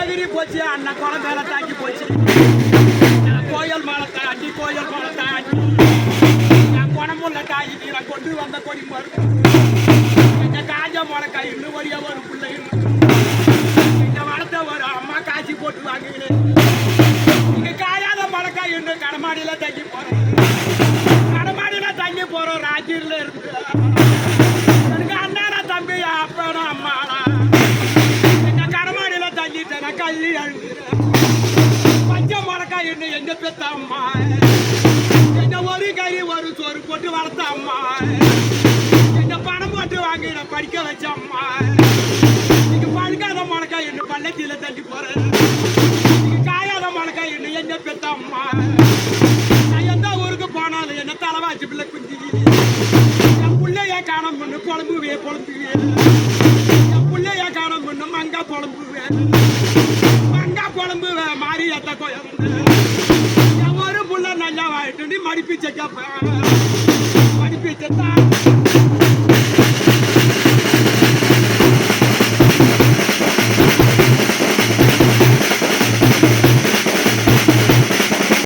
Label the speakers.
Speaker 1: எகிரி போச்சு அண்ணன் குளம் மேல தாக்கி போச்சு கோயில் மேல தாண்டி கோயில் மேல தாண்டி என் குணமுள்ள தாயி நீரை கொண்டு வந்த கொடி மருந்து எங்க காஞ்ச முளக்காய் இன்னும் ஒரே ஒரு பிள்ளை இந்த வளர்த்த ஒரு அம்மா காய்ச்சி போட்டு வாங்குகிறேன் இங்க காயாத முளக்காய் இன்னும் கடமாடியில தங்கி போறேன் கடமாடியில தங்கி போறோம் ராஜீர்ல இருந்து எனக்கு அண்ணாடா தம்பி அப்பனா அம்மாடா எங்க கடமாடியில தங்கிட்டேன் கல்வி அழுகிறேன் பச்சை முளக்காய் இன்னும் எங்க பெத்த அம்மா எங்க ஒரு கறி ஒரு சோறு போட்டு வளர்த்த அம்மா எங்க பணம் போட்டு வாங்கின படிக்க வச்ச அம்மா நீங்க பழுக்காத முளக்காய் இன்னும் பள்ளத்தில தள்ளி போறேன் நீங்க காயாத முளக்காய் இன்னும் எங்க பெத்த அம்மா நான் எந்த ஊருக்கு போனாலும் என்ன தலைவாச்சு பிள்ளை குஞ்சி என் பிள்ளைய காணம் பண்ணு குழம்புவேன் என் பிள்ளைய காணம் பண்ணு மங்கா குழம்புவேன் மங்கா குழம்புவேன் மாறி எத்த கோயம் என் ஒரு புள்ள நல்லா வாயிட்டு நீ மடிப்பு செக்கப்பேன்